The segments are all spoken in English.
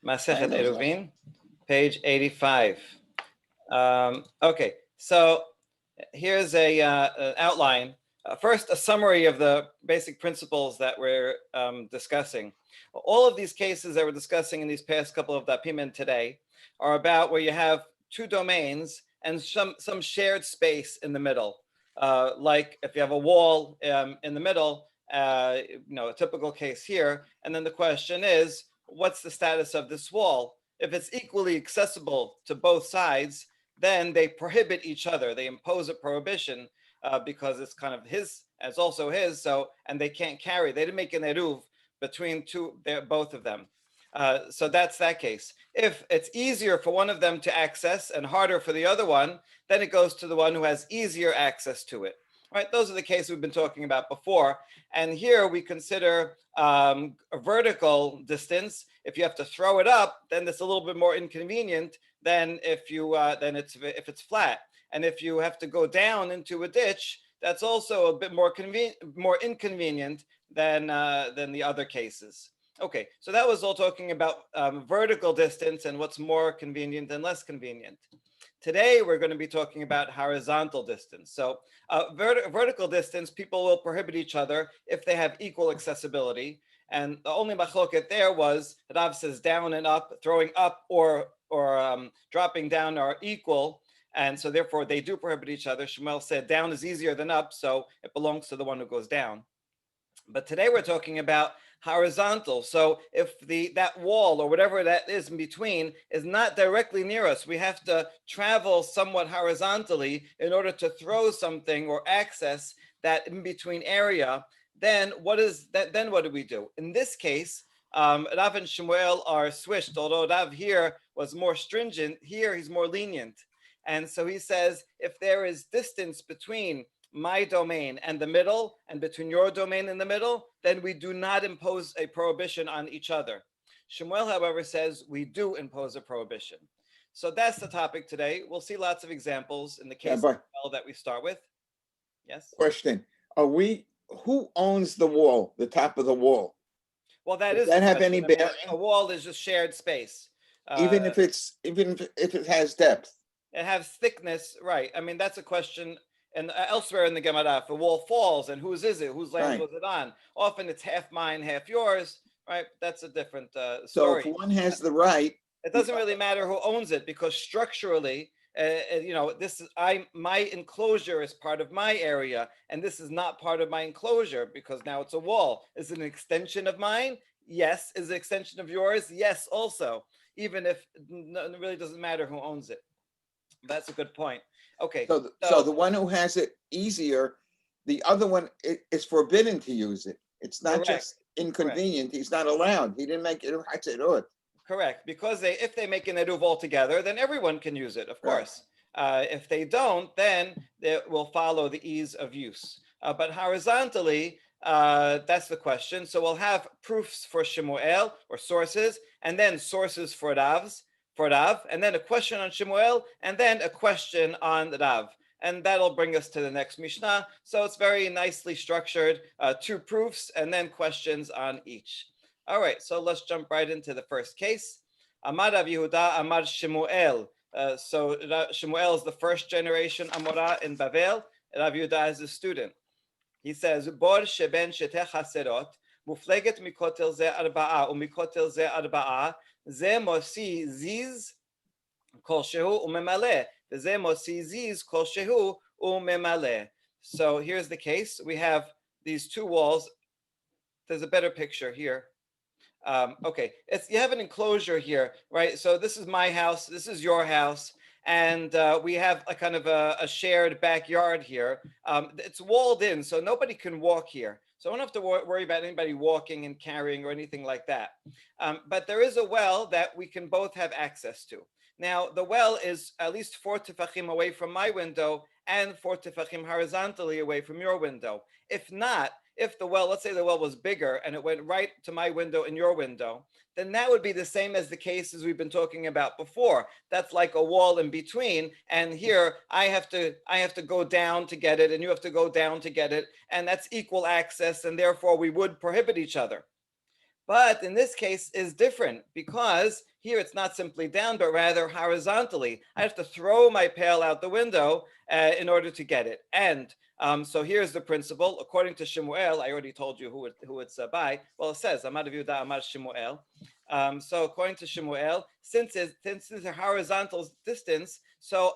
Masechet Eruvin, page 85. Okay, so here's an outline. First, a summary of the basic principles that we're discussing. All of these cases that we're discussing in these past couple of dapim today are about where you have two domains and some shared space in the middle. Like if you have a wall in the middle, a typical case here, and then the question is, what's the status of this wall? If it's equally accessible to both sides, then they prohibit each other. They impose a prohibition because it's kind of his, as also his. So, and they can't carry. They didn't make an eruv between both of them. So that's that case. If it's easier for one of them to access and harder for the other one, then it goes to the one who has easier access to it. Right? Those are the cases we've been talking about before. And here we consider a vertical distance. If you have to throw it up, then it's a little bit more inconvenient than if it's flat. And if you have to go down into a ditch, that's also a bit more inconvenient than the other cases. Okay, so that was all talking about vertical distance and what's more convenient and less convenient. Today, we're going to be talking about horizontal distance. So vertical distance, people will prohibit each other if they have equal accessibility. And the only machloket there was that Rav says down and up, throwing up or dropping down are equal. And so therefore they do prohibit each other. Shmuel said down is easier than up, so it belongs to the one who goes down. But today we're talking about horizontal. So if that wall or whatever that is in between is not directly near us, we have to travel somewhat horizontally in order to throw something or access that in between area. Then what is that? Then what do we do? In this case, Rav and Shmuel are switched. Although Rav here was more stringent, here he's more lenient. And so he says, if there is distance between my domain and the middle, and between your domain and the middle, then we do not impose a prohibition on each other. Shmuel, however, says we do impose a prohibition. So that's the topic today. We'll see lots of examples in the case that we start with. Yes? Question. Who owns the wall, the top of the wall? Well, that Does is that have any bearing? A wall is just shared space. Even if it has depth. It has thickness, right? I mean, that's a question. And elsewhere in the Gemara, if a wall falls, and whose is it? Whose land was it on? Often it's half mine, half yours, right? That's a different story. So if one has the right, it doesn't really matter who owns it, because structurally, my enclosure is part of my area, and this is not part of my enclosure because now it's a wall. Is it an extension of mine? Yes. Is it an extension of yours? Yes, also. Even if it really doesn't matter who owns it. That's a good point. Okay. So the one who has it easier, the other one is forbidden to use it. It's not just inconvenient. Correct. He's not allowed. He didn't make it. Correct. Because if they make an eruv altogether, then everyone can use it, of course. If they don't, then it will follow the ease of use. But horizontally, that's the question. So we'll have proofs for Shemuel, or sources, and then sources for Rav, and then a question on Shemuel, and then a question on Rav. And that'll bring us to the next Mishnah. So it's very nicely structured, two proofs, and then questions on each. All right, so let's jump right into the first case. Amar Rav Yehuda, Amar Shemuel. So Shemuel is the first generation Amora in Bavel. Rav Yehuda is a student. He says, Bor sheben sheteh chaserot, mufleget mikotel ze arba'a, umikotel ze arba'a, זה מוציא זיז כלשהו וממלא, וזה מוציא זיז כלשהו וממלא. So here's the case. We have these two walls. There's a better picture here. Okay, you have an enclosure here, right? So this is my house, this is your house, and we have a kind of a shared backyard here. It's walled in, so nobody can walk here. So I don't have to worry about anybody walking and carrying or anything like that. But there is a well that we can both have access to. Now, the well is at least 4 tefachim away from my window and 4 tefachim horizontally away from your window. If not, if the well, let's say the well was bigger and it went right to my window and your window, then that would be the same as the cases we've been talking about before. That's like a wall in between. And here I have to go down to get it, and you have to go down to get it. And that's equal access, and therefore we would prohibit each other. But in this case is different because here it's not simply down, but rather horizontally. I have to throw my pail out the window in order to get it. And so here's the principle. According to Shemuel, I already told you who it's by. Well, it says, Amad Yehuda, Amad Shemuel. So according to Shemuel, since it's a horizontal distance, so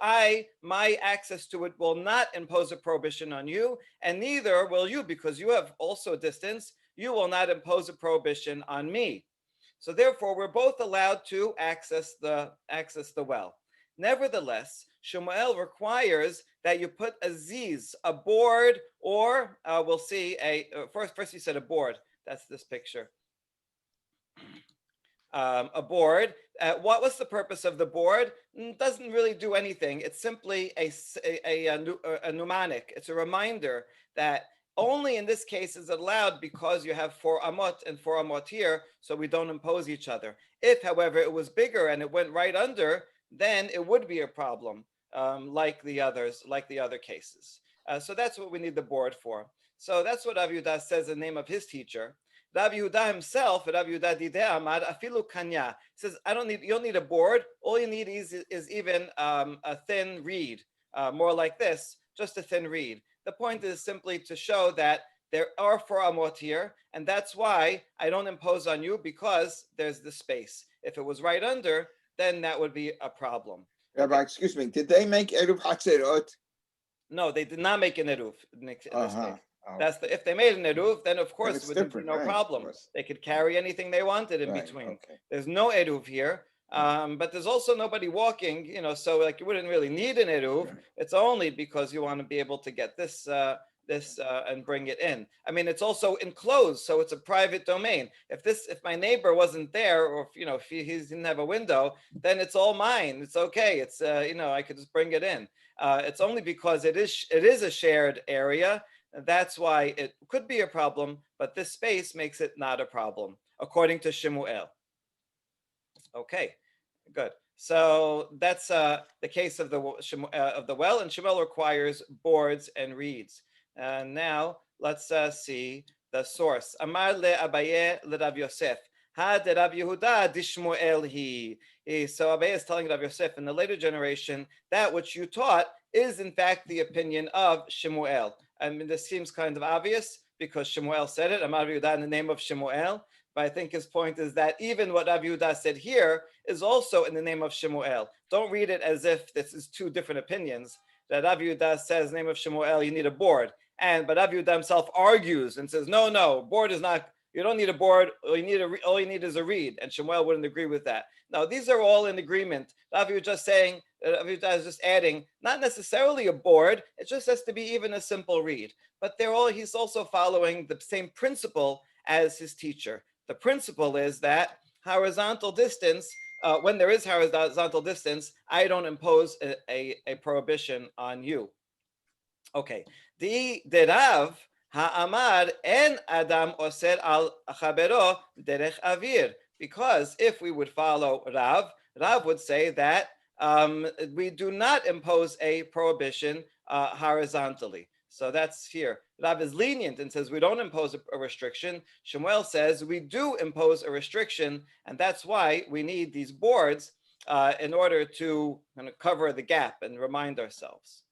my access to it will not impose a prohibition on you, and neither will you, because you have also a distance. You will not impose a prohibition on me. So therefore, we're both allowed to access the well. Nevertheless, Shemuel requires that you put a ziz, a board, or we'll see first you said a board. That's this picture. A board. What was the purpose of the board? Doesn't really do anything. It's simply a mnemonic. It's a reminder that only in this case is it allowed because you have 4 amot and 4 amot here, so we don't impose each other. If, however, it was bigger and it went right under, then it would be a problem, like the other cases. So that's what we need the board for. So that's what Rav Yehuda says the name of his teacher. Rav Yehuda himself, Rav Yehuda Dideh Amad, afilu kanya, says, you don't need a board. All you need is even a thin reed, more like this, just a thin reed. The point is simply to show that there are 4 amot here, and that's why I don't impose on you, because there's the space. If it was right under, then that would be a problem. Rabbi, excuse me, did they make Eruv Hatzerot? No, they did not make an eruv in this case. Oh, If they made an eruv, then of course it's it would be different, no right, of problem. course. They could carry anything they wanted in right, between. okay. There's no eruv here, but there's also nobody walking, so like you wouldn't really need an eruv. Right. It's only because you want to be able to get this and bring it in. I mean, it's also enclosed, so it's a private domain. If my neighbor wasn't there, or if he didn't have a window, then it's all mine. It's okay. It's I could just bring it in. It's only because it is a shared area. That's why it could be a problem, but this space makes it not a problem, according to Shemuel. Okay, good. So that's the case of the well, and Shemuel requires boards and reeds. And now let's see the source. Amar le Abaye le Rav Yosef. Ha de Rav Yehuda dishmuel he. So Abaye is telling Rav Yosef, in the later generation, that which you taught is in fact the opinion of Shemuel. I mean, this seems kind of obvious because Shemuel said it. Amar Yehuda in the name of Shemuel. But I think his point is that even what Rav Yehuda said here is also in the name of Shemuel. Don't read it as if this is 2 different opinions. That Rav Yehuda says, name of Shemuel, you need a board. But Rav Yehuda himself argues and says, no, board is not, you don't need a board, all you need is a reed. And Shemuel wouldn't agree with that. Now, these are all in agreement. Rav Yehuda is just adding, not necessarily a board, it just has to be even a simple reed. But he's also following the same principle as his teacher. The principle is that horizontal distance, when there is horizontal distance, I don't impose a prohibition on you. Okay. The Rav ha'amar en adam oser al chabero derech avir. Because if we would follow Rav would say that we do not impose a prohibition horizontally. So that's here. Rav is lenient and says we don't impose a restriction. Shemuel says we do impose a restriction, and that's why we need these boards in order to kind of cover the gap and remind ourselves.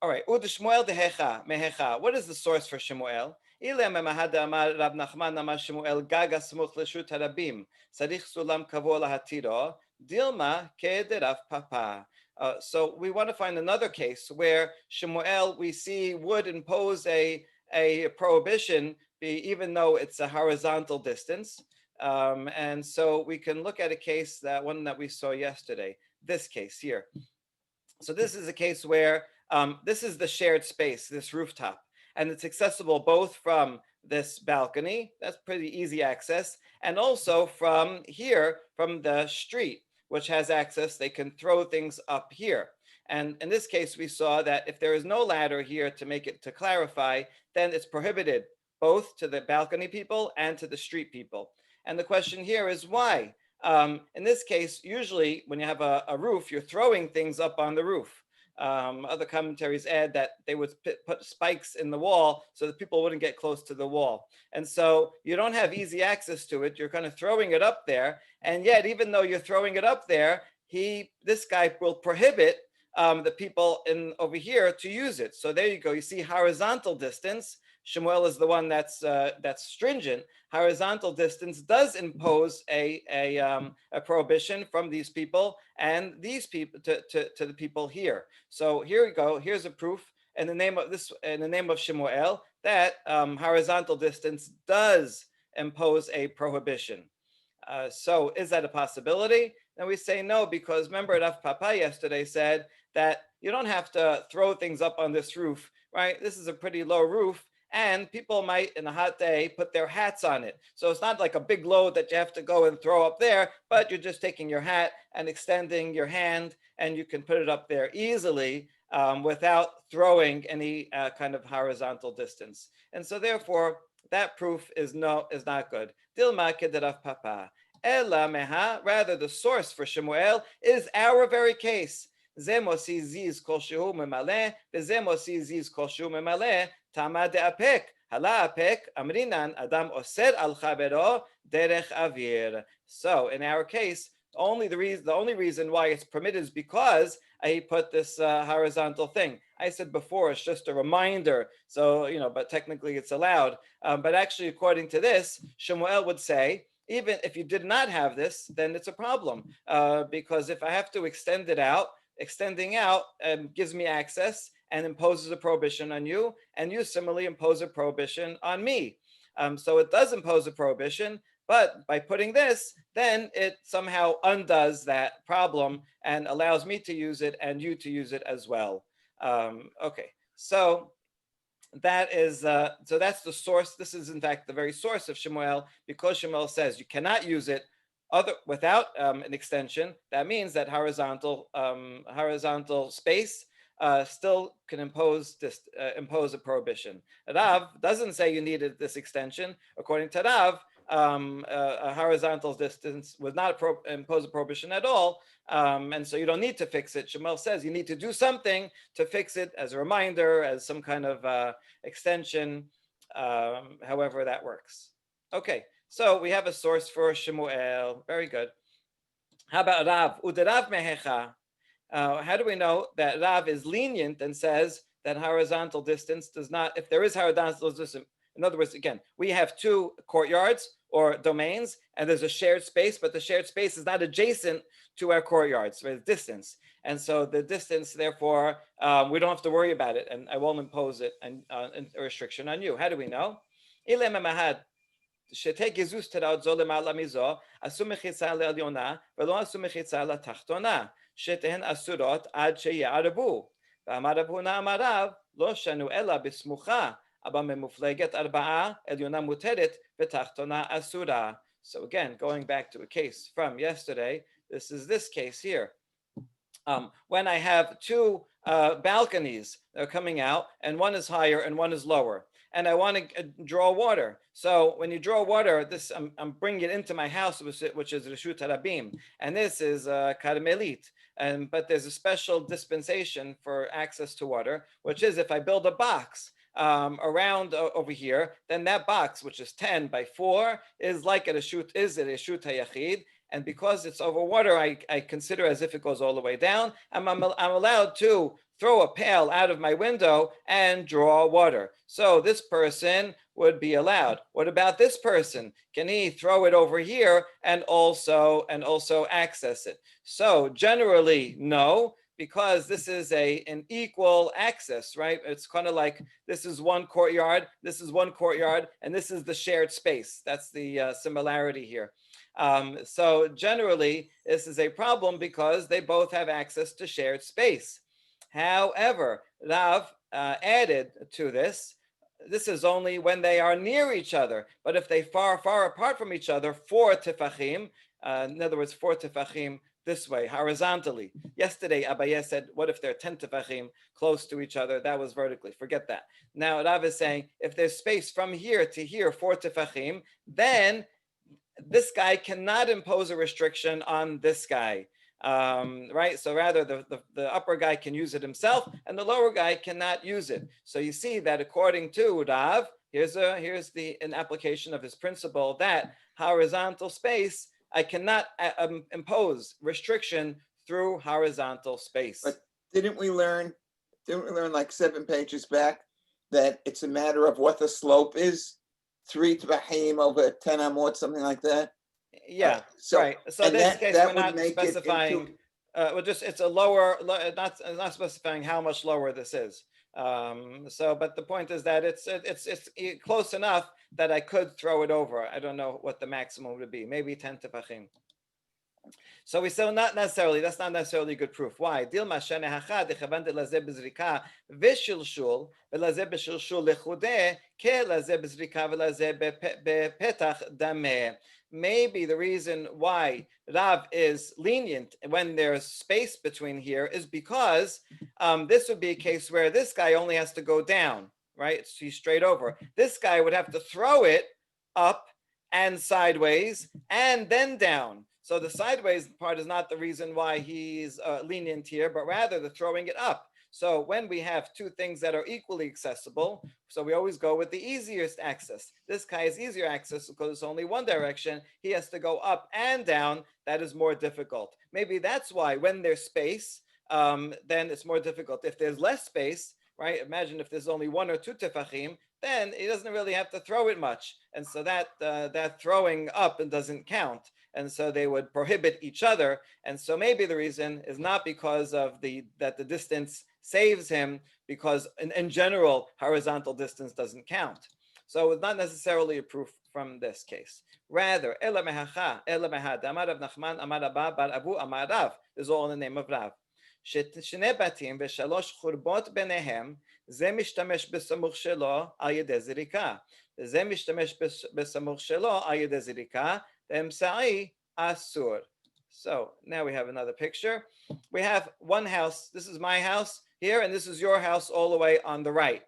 All right. Shmuel dehecha mehecha. What is the source for Shemuel? So we want to find another case where Shemuel we see would impose a prohibition, even though it's a horizontal distance. And so we can look at a case, one that we saw yesterday, this case here. So this is a case where this is the shared space, this rooftop, and it's accessible both from this balcony, that's pretty easy access, and also from here, from the street, which has access. They can throw things up here. And in this case, we saw that if there is no ladder here to clarify, then it's prohibited both to the balcony people and to the street people. And the question here is why? In this case, usually when you have a roof, you're throwing things up on the roof. Other commentaries add that they would put spikes in the wall so that people wouldn't get close to the wall. And so you don't have easy access to it. You're kind of throwing it up there. And yet, even though you're throwing it up there, this guy will prohibit the people in over here to use it. So there you go. You see horizontal distance. Shemuel is the one that's stringent. Horizontal distance does impose a prohibition from these people and these people to the people here. So here we go. Here's a proof in the name of Shemuel that horizontal distance does impose a prohibition. So is that a possibility? And we say no, because remember Rav Papa yesterday said that you don't have to throw things up on this roof, right? This is a pretty low roof, and people might, in a hot day, put their hats on it. So it's not like a big load that you have to go and throw up there, but you're just taking your hat and extending your hand, and you can put it up there easily without throwing any kind of horizontal distance. And so therefore, that proof is not good. Dilma kederav papa. Ela meha, rather the source for Shemuel is our very case. Ze mosi ziz kol shehu memale, veze mosi ziz kol shehu memale, tama de apek. Hala apek, amrinan adam oser al chavero derech avir. So in our case, the only reason why it's permitted is because he put this horizontal thing. I said before, it's just a reminder. So, but technically it's allowed. But actually, according to this, Shemuel would say, even if you did not have this, then it's a problem. Because if I have to extend it out, extending out gives me access and imposes a prohibition on you, and you similarly impose a prohibition on me. So it does impose a prohibition, but by putting this, then it somehow undoes that problem and allows me to use it and you to use it as well. Okay, so that's the source. This is in fact the very source of Shemuel, because Shemuel says you cannot use it without an extension. That means that horizontal space still can impose a prohibition. Rav doesn't say you needed this extension. According to Rav, a horizontal distance would not impose a prohibition at all, and so you don't need to fix it. Shemuel says you need to do something to fix it as a reminder, as some kind of extension, however that works. Okay, so we have a source for Shemuel. Very good. How about Rav? Uderav mehecha. How do we know that Rav is lenient and says that horizontal distance does not, if there is horizontal distance, in other words, again, we have two courtyards or domains, and there's a shared space, but the shared space is not adjacent to our courtyards, so it's distance. And so the distance, therefore, we don't have to worry about it, and I won't impose it and a restriction on you. How do we know? שתי גזוז תראות זו למעלה מזו, עשו מחיצה לעליונה ולא עשו מחיצה לתחתונה, שתיהן אסורות עד שיערבו. ואמר רב הונא אמר רב, לא שנו אלא בסמוכה, אבל ממופלגת ארבעה, עליונה מותרת ותחתונה אסורה. So again, going back to a case from yesterday, this is this case here. When I have two balconies that are coming out, and one is higher and one is lower, and I want to draw water. So when you draw water, this I'm bringing it into my house, which is Reshut Harabim, and this is Carmelit. But there's a special dispensation for access to water, which is if I build a box around over here, then that box, which is 10 by 4, is like a Reshut Hayachid. And because it's over water, I consider as if it goes all the way down. I'm allowed to throw a pail out of my window and draw water. So this person would be allowed. What about this person? Can he throw it over here and also access it? So generally, no, because this is an equal access, right? It's kind of like this is one courtyard, and this is the shared space. That's the similarity here. So generally, this is a problem because they both have access to shared space. However, Rav added to this, this is only when they are near each other. But if they far apart from each other, 4 tefachim, in other words, 4 tefachim this way, horizontally. Yesterday, Abaye said, what if they're 10 tefachim close to each other? That was vertically. Forget that. Now, Rav is saying, if there's space from here to here, 4 tefachim, then this guy cannot impose a restriction on this guy. right? So rather, the upper guy can use it himself, and the lower guy cannot use it. So you see that according to Rav, here's an application of his principle that horizontal space, I cannot impose restriction through horizontal space. But didn't we learn like 7 pages back that it's a matter of what the slope is? 3 Tvahim over 10 amot, something like that? Yeah, So, right. So in and this case, that we're would not make it specifying. into, It's a lower, not specifying how much lower this is. But the point is that it's close enough that I could throw it over. I don't know what the maximum would be. Maybe 10 tefachim. So we say not necessarily. That's not necessarily a good proof. Why? Dilma shene hachad dechavante lazeh bezrika v'shilshul velazeh b'shilshul lechudeh ke lazeh bezrika velazeh bepetach dameh. Maybe the reason why Rav is lenient when there's space between here is because this would be a case where this guy only has to go down, right? He's straight over. This guy would have to throw it up and sideways and then down. So the sideways part is not the reason why he's lenient here, but rather the throwing it up. So when we have two things that are equally accessible, so we always go with the easiest access. This guy has easier access because it's only one direction. He has to go up and down. That is more difficult. Maybe that's why when there's space, then it's more difficult. If there's less space, right? Imagine if there's only 1 or 2 tefachim, then he doesn't really have to throw it much, and so that throwing up and doesn't count, and so they would prohibit each other. And so maybe the reason is not because of that the distance saves him, because in general horizontal distance doesn't count. So it's not necessarily a proof from this case. Rather, ela mehacha ela mehad amar Rav Nachman amar Abba bar Abu amar Rav. This is all in the name of Rav. שני בתים ושלוש חורבות ביניהם, זה משתמש בסמוך שלו על ידי זריקה, וזה משתמש בסמוך שלו על ידי זריקה, ואמצעי אסור. So now we have another picture. We have one house. This is my house here, and this is your house all the way on the right.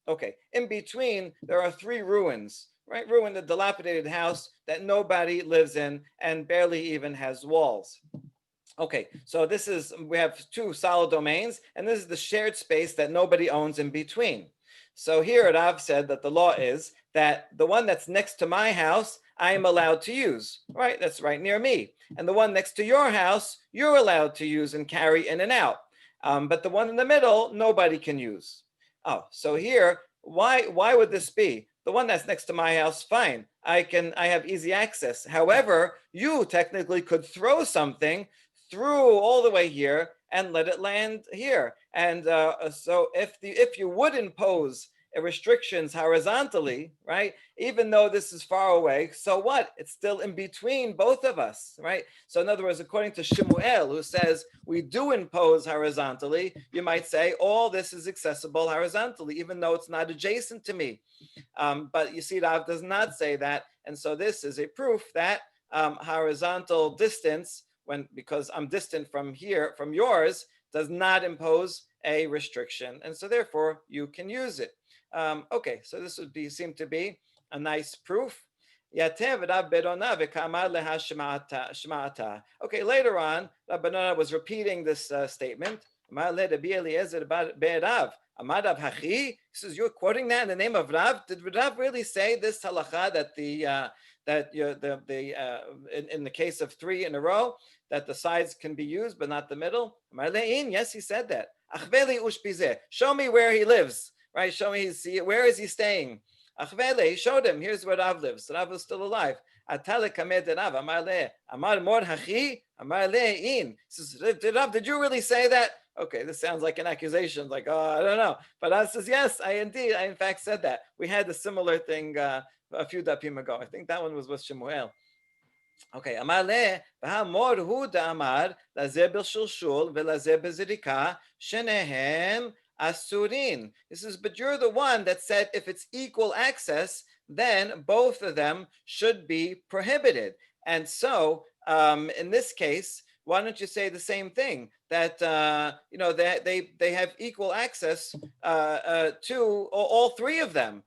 Okay, in between there are 3 ruins, right? Ruined, a dilapidated house that nobody lives in and barely even has walls. Okay, so we have 2 solid domains, and this is the shared space that nobody owns in between. So here Rav said that the law is that the one that's next to my house, I am allowed to use, right? That's right near me. And the one next to your house, you're allowed to use and carry in and out. But the one in the middle, nobody can use. Oh, so here, why would this be? The one that's next to my house, fine. I have easy access. However, you technically could throw something through all the way here and let it land here. And so if you would impose restrictions horizontally, right, even though this is far away, so what? It's still in between both of us, right? So in other words, according to Shemuel, who says we do impose horizontally, you might say all this is accessible horizontally, even though it's not adjacent to me. But you see, Rav does not say that. And so this is a proof that horizontal distance, because I'm distant from here, from yours, does not impose a restriction, and so therefore you can use it. Okay, so this would seem to be a nice proof. Okay, later on, Rav Benona was repeating this statement. He says, "You're quoting that in the name of Rav? Did Rav really say this halacha that in the case of 3 in a row, that the sides can be used but not the middle?" Yes, he said that. Show me where he lives, right? Show me where is he staying. He showed him, here's where Rav lives. Rav is still alive. Did you really say that? Okay, this sounds like an accusation, like, oh, I don't know. But Rav says, yes, I in fact said that. We had a similar thing a few dapim ago. I think that one was with Shemuel. Okay, Amar le, v'hamor hu da'amar lazeh b'shulshul v'lazeh b'zirika shenehem asurin. This is, but you're the one that said if it's equal access, then both of them should be prohibited. And so, in this case, why don't you say the same thing, that they have equal access to all 3 of them,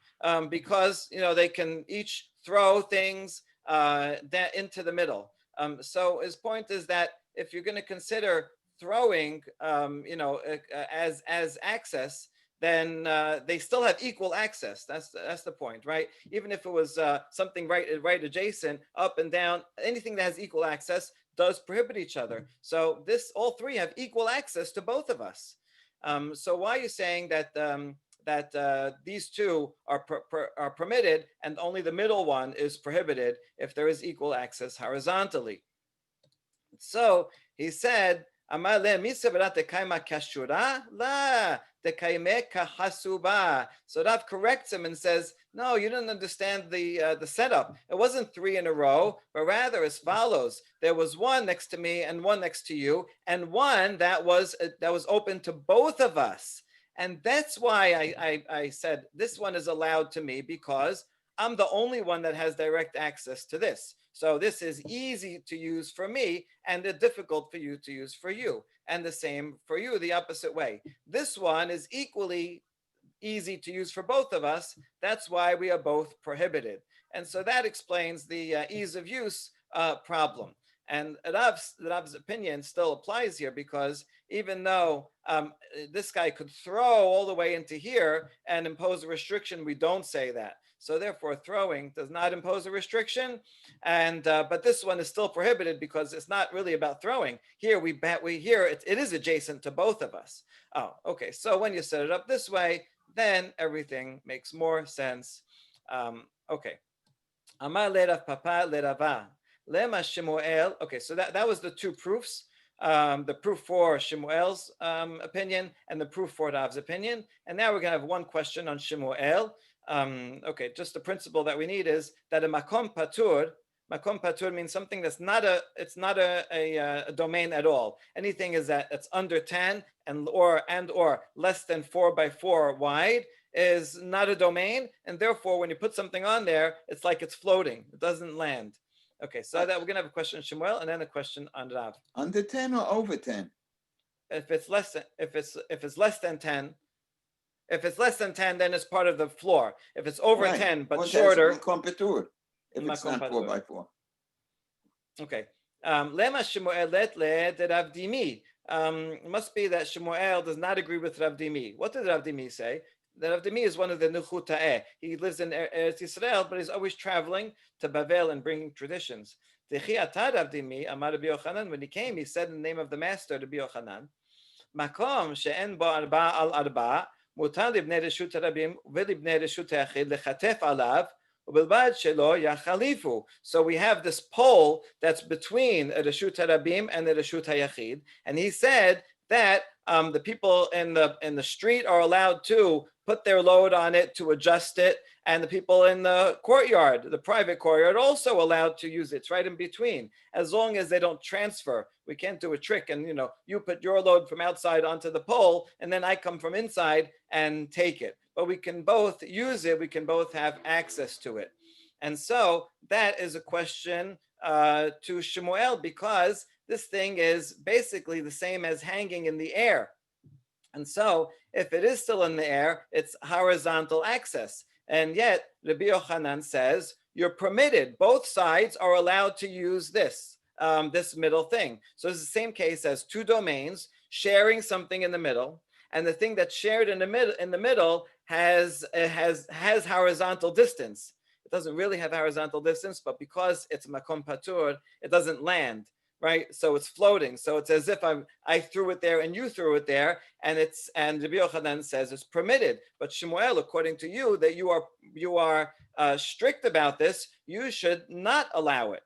because they can each throw things into the middle. So his point is that if you're going to consider throwing, as access, then they still have equal access. That's the point, right? Even if it was something right adjacent, up and down, anything that has equal access does prohibit each other. So all three have equal access to both of us. So why are you saying that these two are permitted and only the middle one is prohibited if there is equal access horizontally? So he said, Amar le misa v'rat tekaima kashura la tekaime kahasuba. So Rav corrects him and says, no, you didn't understand the setup. It wasn't three in a row, but rather as follows: there was one next to me and one next to you, and one that was open to both of us. And that's why I said this one is allowed to me, because I'm the only one that has direct access to this. So this is easy to use for me and difficult for you to use for you. And the same for you, the opposite way. This one is equally easy to use for both of us. That's why we are both prohibited. And so that explains the ease of use problem. And Rav's opinion still applies here, because even though this guy could throw all the way into here and impose a restriction, we don't say that. So therefore, throwing does not impose a restriction, and but this one is still prohibited because it's not really about throwing. Here it is adjacent to both of us. Oh, okay. So when you set it up this way, then everything makes more sense. Okay. Amar lerav papa lerava lema Shemuel. Okay, so that was the two proofs. The proof for Shemuel's opinion and the proof for Rav's opinion. And now we're going to have one question on Shemuel. Okay, just the principle that we need is that a makom patur means something that's not a domain at all. Anything is that it's under 10 or less than 4 by 4 wide is not a domain, and therefore when you put something on there, it's like it's floating. It doesn't land. Okay, so that we're gonna have a question on Shemuel and then a question on Rav. Under 10 or over 10? If it's less than 10, if it's less than 10, then it's part of the floor. If it's over Right. 10 but Well, shorter, makom patur, if it's not 4 by 4. Okay. Lema Shemuel let le de Rav Dimi. It must be that Shemuel does not agree with Rav Dimi. What did Rav Dimi say? That Rav Dimi is one of the Nuchuta'eh. He lives in Eretz Yisrael, but he's always traveling to Bavel and bringing traditions. Techi atad Rav Dimi, Amar Rabbi Yochanan, when he came, he said in the name of the master, Rabbi Yochanan, Makom she'en bo arba al arba, mutar libnei reshut harabim uvelibnei reshut ha'achid lechatef alav, so we have this pole that's between a Reshut Harabim and the Reshut Hayachid, and he said that the people in the street are allowed to put their load on it to adjust it, and the people in the courtyard, the private courtyard, also allowed to use it. It's right in between, as long as they don't transfer. We can't do a trick and you put your load from outside onto the pole, and then I come from inside and take it. But we can both use it. We can both have access to it. And so that is a question to Shemuel, because this thing is basically the same as hanging in the air. And so if it is still in the air, it's horizontal access. And yet Rabbi Yochanan says you're permitted. Both sides are allowed to use this middle thing. So it's the same case as two domains sharing something in the middle, and the thing that's shared in the middle has horizontal distance. It doesn't really have horizontal distance, but because it's makom patur, it doesn't land, right? So it's floating. So it's as if I threw it there and you threw it there, and Rabbi Yochanan says it's permitted. But Shemuel, according to you, that you are strict about this, you should not allow it.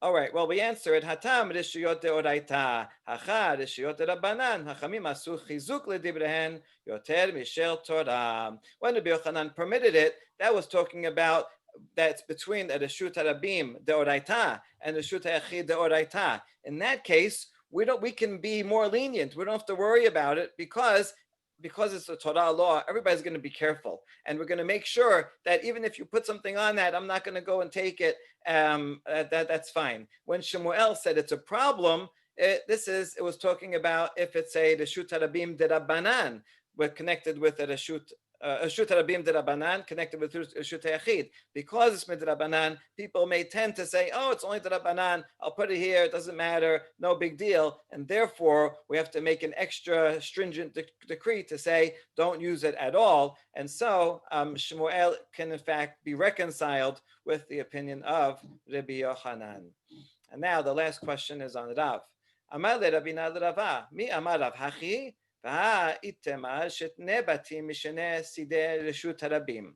All right, well, we answer it. Hatam rishuyot deoraita, hacha rishuyot rabbanan, hachamim asu chizuk ledibrehen yoter mishel Torah. When Rabbi Yochanan permitted it, that was talking about that's between the reshut harabim deoraita and the reshut hayachid deoraita. In that case, we can be more lenient. We don't have to worry about it because it's a Torah law. Everybody's going to be careful, and we're going to make sure that even if you put something on that, I'm not going to go and take it. That's fine. When Shemuel said it's a problem, it was talking about if it's a reshut harabim derabbanan, we're connected with a reshut Reshut Rabim Derabanan connected with Reshut Yachid. Because it's Midrabanan, people may tend to say, oh, it's only Derabanan, I'll put it here, it doesn't matter, no big deal. And therefore, we have to make an extra stringent decree to say, don't use it at all. And so, Shmuel can in fact be reconciled with the opinion of Rabbi Yochanan. And now the last question is on Rav. Amar le Rabina Rava, mi amar Rav Hachi, והאיתמה שתנה בתים משנה סידי רשות הרבים.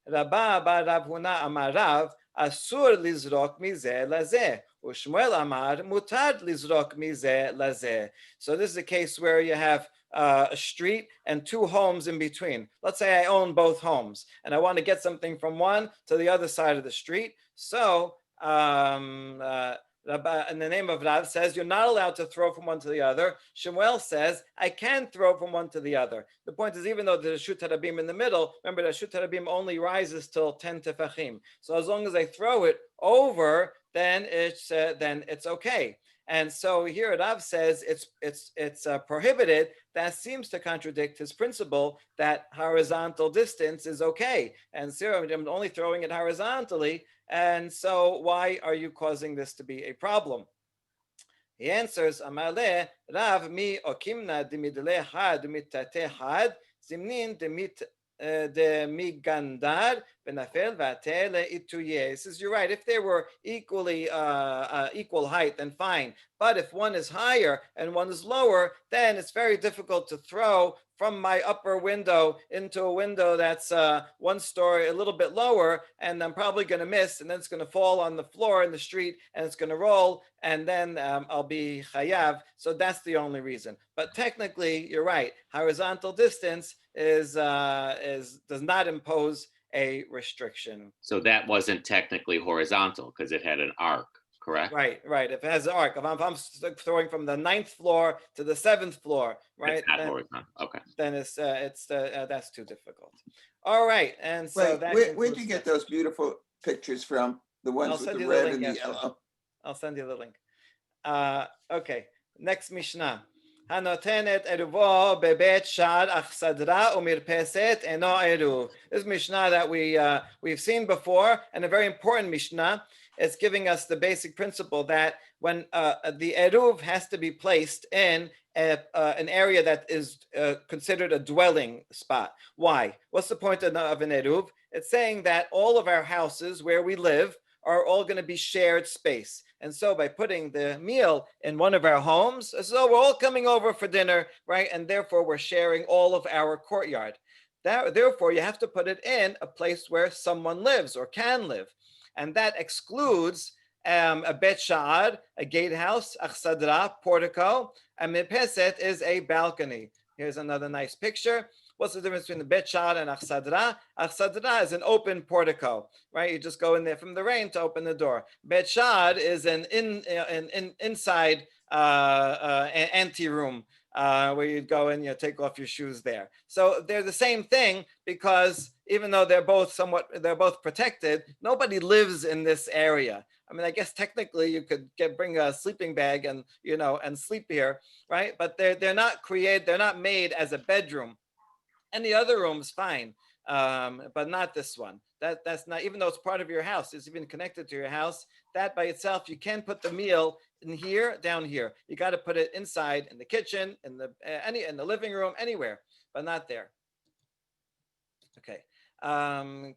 רבה בר רב הונא אמר רב, אסור לזרוק מזה לזה, ושמואל אמר, מותר לזרוק מזה לזה. So this is a case where you have a street and two homes in between. Let's say I own both homes and I want to get something from one to the other side of the street. So in the name of Rav says you're not allowed to throw from one to the other. Shemuel says I can throw from one to the other. The point is, even though there's a Reshut Harabim in the middle, remember the Reshut Harabim only rises till 10 tefachim. So as long as I throw it over, then it's okay. And so here Rav says it's prohibited. That seems to contradict his principle that horizontal distance is okay. And I'm only throwing it horizontally. And so why are you causing this to be a problem? He answers, Amale, Rav mi okimna dimidle had mitate had zimnin demit de migandar benafel vatele ituye. He says, you're right. If they were equally equal height, then fine. But if one is higher and one is lower, then it's very difficult to throw from my upper window into a window that's one story, a little bit lower, and I'm probably going to miss, and then it's going to fall on the floor in the street, and it's going to roll, and then I'll be chayav. So that's the only reason. But technically, you're right. Horizontal distance does not impose a restriction. So that wasn't technically horizontal because it had an arc, correct? Right. If it has an arc, if I'm throwing from the 9th floor to the 7th floor, right? It's not horizontal. Okay. Then that's too difficult. All right, and so where'd you get those beautiful pictures from? The ones with the red and the yellow. I'll send you the link. Okay, next Mishnah. Hanotenet eruvo bebet shad achsadra umirpeset eno eruv. This is Mishnah that we've seen before, and a very important Mishnah. It's giving us the basic principle that when the eruv has to be placed in an area that is considered a dwelling spot. Why? What's the point of an eruv? It's saying that all of our houses where we live are all going to be shared space. And so by putting the meal in one of our homes, so we're all coming over for dinner, right? And therefore we're sharing all of our courtyard. Therefore, you have to put it in a place where someone lives or can live. And that excludes a bet sha'ar, a gatehouse, achsadra, portico, and mirpeset is a balcony. Here's another nice picture. What's the difference between the bet sha'ar and achsadra? Achsadra is an open portico, right? You just go in there from the rain to open the door. Bet sha'ar is an inside anteroom where you go and take off your shoes there. So they're the same thing because even though they're both protected, nobody lives in this area. I mean, I guess technically you could bring a sleeping bag and sleep here, right? But they're not made as a bedroom. Any other room's fine, but not this one. That's not, even though it's part of your house, it's even connected to your house. That by itself, you can't put the meal in here, down here. You got to put it inside, in the kitchen, in the living room, anywhere, but not there. Okay,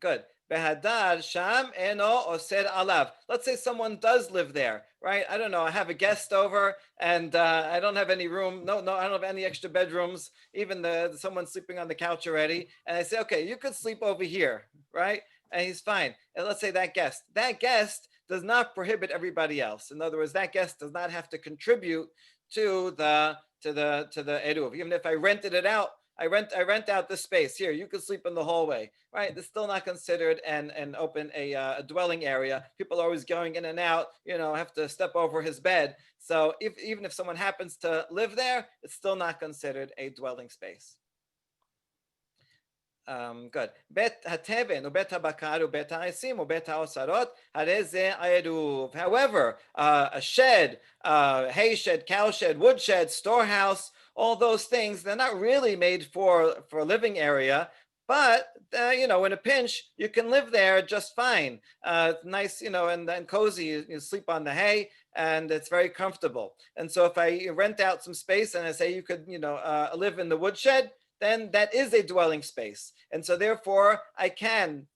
good. Behadar sham eno oser alav. Let's say someone does live there, right? I don't know. I have a guest over, and I don't have any room. No, I don't have any extra bedrooms. Even someone's sleeping on the couch already, and I say, okay, you could sleep over here, right? And he's fine. And let's say that guest does not prohibit everybody else. In other words, that guest does not have to contribute to the eruv. Even if I rented it out. I rent out this space here. You could sleep in the hallway, right? It's still not considered an open a dwelling area. People are always going in and out. Have to step over his bed. So even if someone happens to live there, it's still not considered a dwelling space. Good. Bet hateven ubet habakar ubet ha'esim ubet ha'osarot hareze eruv. However, a shed, hay shed, cow shed, wood shed, storehouse. All those things, they're not really made for a living area, But in a pinch, you can live there just fine. Nice, and cozy. You sleep on the hay, and it's very comfortable. And so, if I rent out some space, and I say you could, live in the woodshed, then that is a dwelling space. And so, therefore, I can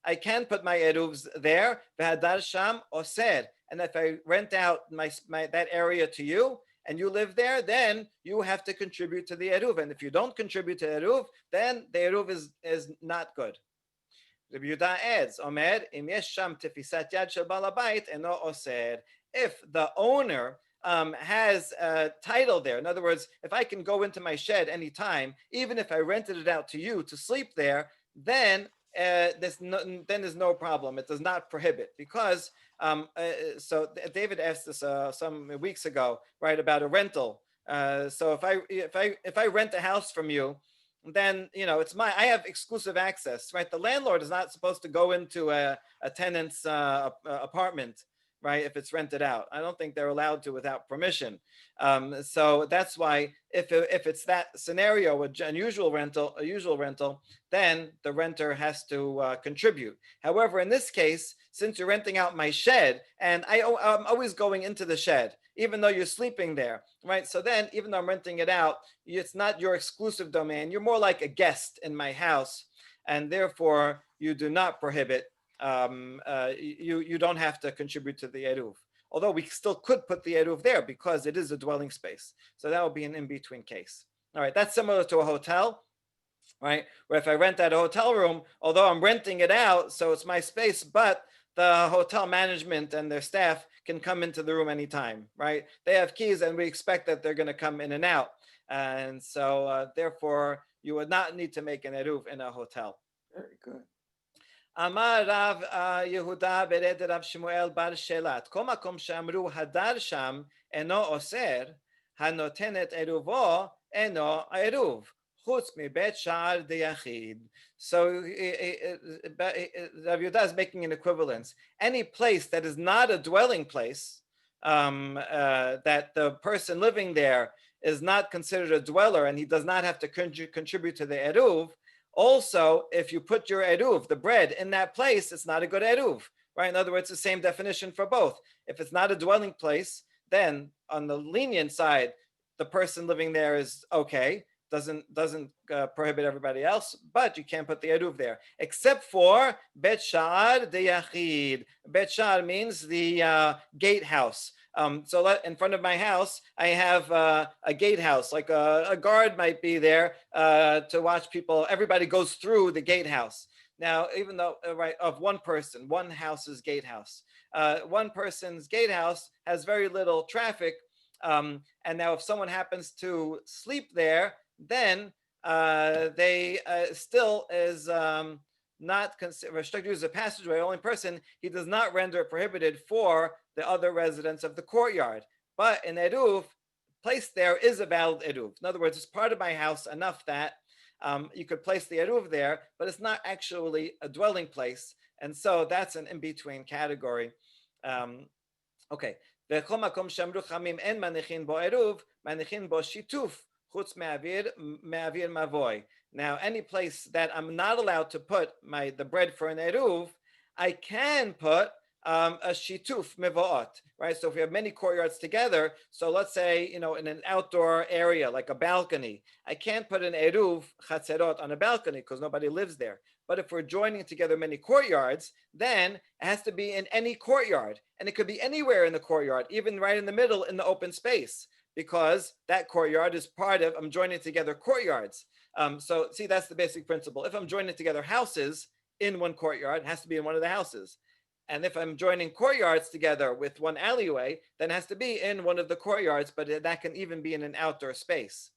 put my eruvs there. V'hadar sham oser. And if I rent out my that area to you, and you live there, then you have to contribute to the eruv. And if you don't contribute to eruv, then the eruv is not good. Rabbi Yehuda adds, Omer, im yesh sham tefisat yad shel bal habayit eno oser. If the owner has a title there, in other words, if I can go into my shed anytime, even if I rented it out to you to sleep there, then there's no problem. It does not prohibit because so David asked us some weeks ago, right, about a rental. So if I rent a house from you, then it's I have exclusive access, right? The landlord is not supposed to go into a tenant's apartment, right? If it's rented out, I don't think they're allowed to without permission. So that's why if it's that scenario, a usual rental, then the renter has to contribute. However, in this case, since you're renting out my shed, and I'm always going into the shed, even though you're sleeping there, right? So then, even though I'm renting it out, it's not your exclusive domain. You're more like a guest in my house, and therefore you do not prohibit. You don't have to contribute to the eruv. Although we still could put the eruv there because it is a dwelling space. So that would be an in-between case. All right, that's similar to a hotel, right? Where if I rent out a hotel room, although I'm renting it out, so it's my space, but the hotel management and their staff can come into the room anytime, right? They have keys and we expect that they're going to come in and out. And so therefore, you would not need to make an eruv in a hotel. Very good. אמר רב יהודה ברד רב שמואל בר שלת, כל מקום שאמרו הדר שם אינו אוסר, הנותנת עירובו אינו עירוב, חוץ מבית שער דיחיד. So Rav Yehuda is making an equivalence. Any place that is not a dwelling place, that the person living there is not considered a dweller and he does not have to contribute to the eruv. Also, if you put your eruv, the bread, in that place, it's not a good eruv, right? In other words, the same definition for both. If it's not a dwelling place, then on the lenient side, the person living there is okay, doesn't prohibit everybody else, but you can't put the eruv there, except for bet sha'ar deyachid. Bet sha'ar means the gatehouse. So in front of my house, I have a gatehouse, like a guard might be there to watch people. Everybody goes through the gatehouse. Now, even though, right, of one person, one house's gatehouse. One person's gatehouse has very little traffic. And now if someone happens to sleep there, then they still is not restricted to use a passageway, only person, he does not render it prohibited for the other residents of the courtyard. But in eruv, placed there is a valid eruv. In other words, it's part of my house enough that you could place the eruv there, but it's not actually a dwelling place. And so that's an in-between category. Okay. וכל מקום שאמרו חכמים אין מניחין בו עירוב, מניחין בו שיתוף, חוץ מאוויר מבוי. Now, any place that I'm not allowed to put the bread for an eruv, I can put a shituf mevoot, right? So if we have many courtyards together, so let's say, in an outdoor area, like a balcony, I can't put an eruv chatzerot on a balcony because nobody lives there. But if we're joining together many courtyards, then it has to be in any courtyard. And it could be anywhere in the courtyard, even right in the middle in the open space, because that courtyard is part of, I'm joining together courtyards. So see, that's the basic principle. If I'm joining together houses in one courtyard, it has to be in one of the houses. And if I'm joining courtyards together with one alleyway, then it has to be in one of the courtyards, but that can even be in an outdoor space.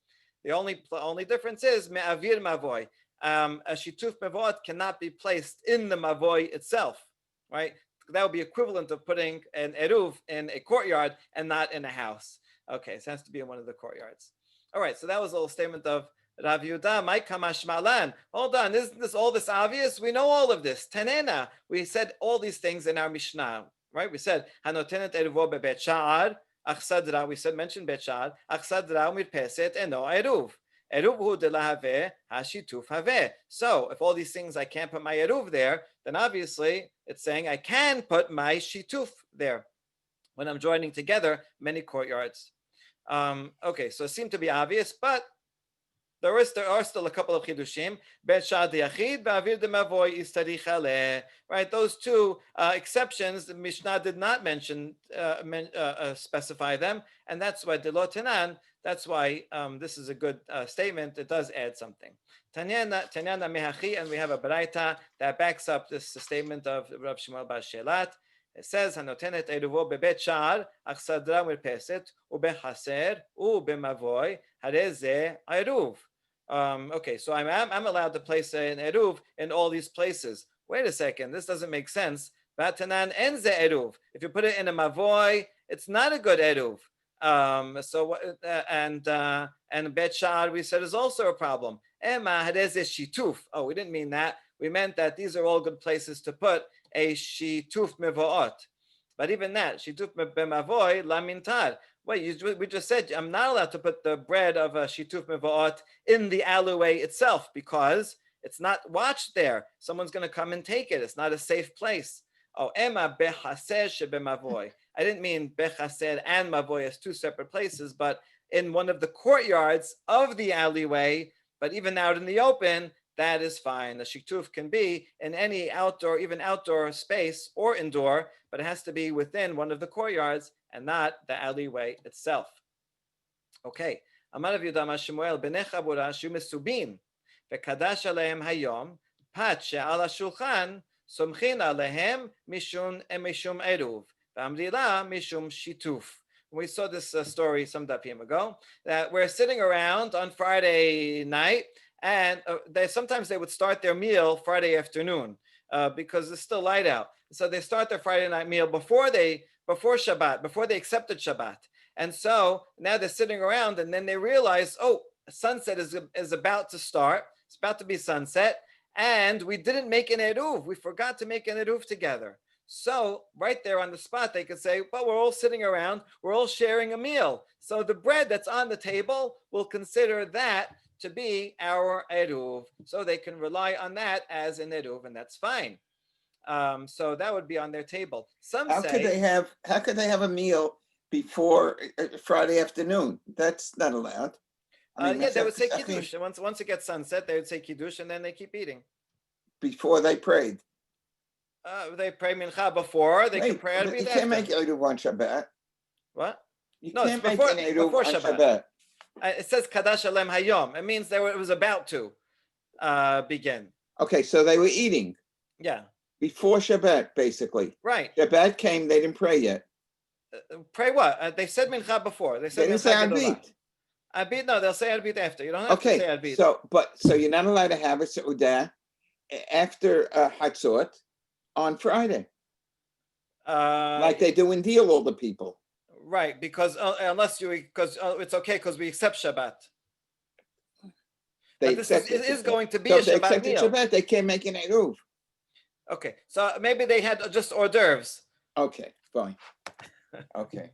The only difference is me'avir mavoy. A shituf mavoot cannot be placed in the mavoy itself, right? That would be equivalent of putting an eruv in a courtyard and not in a house. Okay, so it has to be in one of the courtyards. All right, so that was a little statement of Rav Yehuda, my kamash malan. Hold on, isn't this all this obvious? We know all of this. Tenena, we said all these things in our Mishnah, right? We said hanotenet eruvo bebet sha'ar, achsadra. We said mention bet sha'ar, achsadra mirpeset eno eruv. Eruvhu de lahave hashituf have. So if all these things I can't put my eruv there, then obviously it's saying I can put my shituf there when I'm joining together many courtyards. Okay, so it seemed to be obvious, but there are still a couple of chidushim. Bet shad yachid ba'avir de mavoy istari chale. Right, those two exceptions, the Mishnah did not specify them, and that's why delotenan. That's why this is a good statement. It does add something. Tanyana mehachi, and we have a baraita that backs up this statement of Rav Shmuel Bar Shelat. It says, "Hanotenet eruvo bebet shar achsadra mirpeset ubechaser ubemavoy hareze eruv." Okay, so I'm allowed to place an eruv in all these places. Wait a second, this doesn't make sense. Batanan enze eruv. If you put it in a mavoy, it's not a good eruv. And bet shar we said is also a problem. Ema hareze shituf. Oh, we didn't mean that. We meant that these are all good places to put a shituf mevoot. But even that, shituf b'mavoy lamintar. Wait, we just said I'm not allowed to put the bread of a shituf mevoot in the alleyway itself because it's not watched there. Someone's going to come and take it. It's not a safe place. Oh, ema bechaser shebemavoy. I didn't mean bechaser and mavoy as two separate places, but in one of the courtyards of the alleyway. But even out in the open, that is fine. The shituf can be in any outdoor, even outdoor space or indoor, but it has to be within one of the courtyards and not the alleyway itself. Okay. Amar Rav Yehuda Shemuel b'nei chabura shu mesubin v'kadash alehem hayom pat she'al hashulchan somchin alehem mishum eruv v'amrila mishum shituf. We saw this story some dapim ago that we're sitting around on Friday night. And sometimes they would start their meal Friday afternoon because it's still light out. So they start their Friday night meal before Shabbat, before they accepted Shabbat. And so now they're sitting around, and then they realize, oh, sunset is about to start. It's about to be sunset, and we didn't make an eruv. We forgot to make an eruv together. So right there on the spot, they could say, well, we're all sitting around. We're all sharing a meal. So the bread that's on the table, we'll consider that to be our eruv, so they can rely on that as an eruv, and that's fine. So that would be on their table. How could they have a meal before Friday afternoon? That's not allowed. They would say kiddush. Once it gets sunset, they would say kiddush, and then they keep eating. Before they prayed. They pray mincha before. They can pray You can't make eruv on Shabbat. What? You can't make an eruv on Shabbat. It says Kadash Alem Hayom. It means it was about to begin. Okay, so they were eating. Yeah. Before Shabbat, basically. Right. Shabbat came, they didn't pray yet. Pray what? They said Mincha before. They didn't say Arbit. Arbit, no, they'll say Arbit after. You don't have to say Arbit. So you're not allowed to have a Seudah after Hatzot on Friday. Like they do in Deal, all the people. Right, because it's okay because we accept Shabbat. It is going to be a Shabbat meal. Shabbat, they can't make an eruv. Okay, so maybe they had just hors d'oeuvres. Okay, fine. Okay.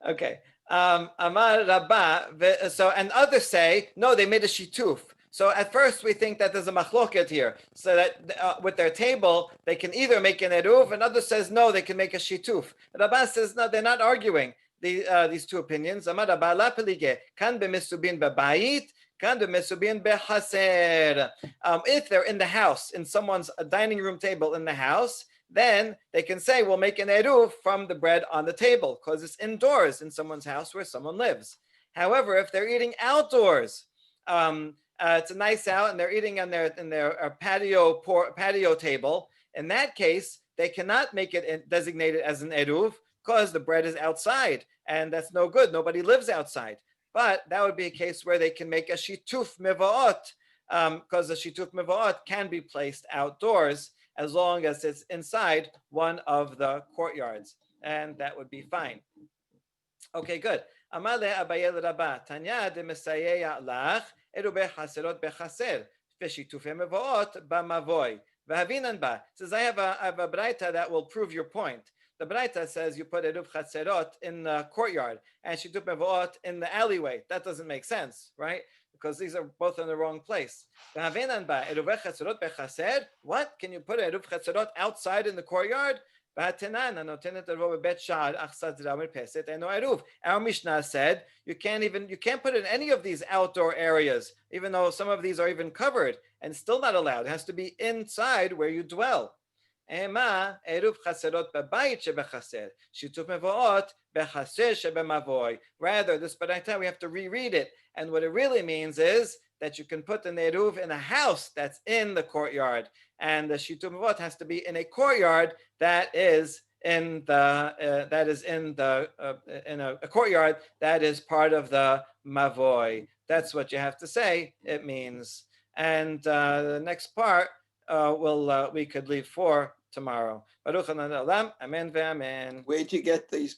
Okay. Amar Rabbah. So and others say no, they made a shituf. So at first we think that there's a machloket here, so that with their table they can either make an eruv, and others says no, they can make a shituf. Rabbah says no, they're not arguing these two opinions. Amar Rabbah la pelige kan b'mesubin b'bayit, kan b'mesubin b'chaser. If they're in the house, in someone's dining room table in the house, then they can say we'll make an eruv from the bread on the table because it's indoors in someone's house where someone lives. However, if they're eating outdoors, it's a nice out and they're eating on their patio table. In that case, they cannot make it designated as an eruv because the bread is outside and that's no good. Nobody lives outside. But that would be a case where they can make a shituf mevaot because the shituf mevaot can be placed outdoors as long as it's inside one of the courtyards, and that would be fine. Okay, good. Amale Abayel Rabba Tanya de Messiah Lach Erube Haserot Bechaser Veshitufe Mevoot Bamavoy Vahavinan Ba says I have a braita that will prove your point. the Braita says you put Eruv Chatzerot in the courtyard and Shituf Mevo'ot in the alleyway. That doesn't make sense, right? Because these are both in the wrong place. What? Can you put Eruv Chatzerot outside in the courtyard? Our Mishnah said you can't put in any of these outdoor areas, even though some of these are even covered and still not allowed. It has to be inside where you dwell. Rather, this Baraita, we have to reread it. And what it really means is that you can put the Eruv in a house that's in the courtyard. And the Shituf Mavot has to be in a courtyard that is in a courtyard that is part of the Mavoy. That's what you have to say it means. And the next part we could leave for tomorrow. Baruch Adonai Olam, Amen ve'amen. Where'd you get these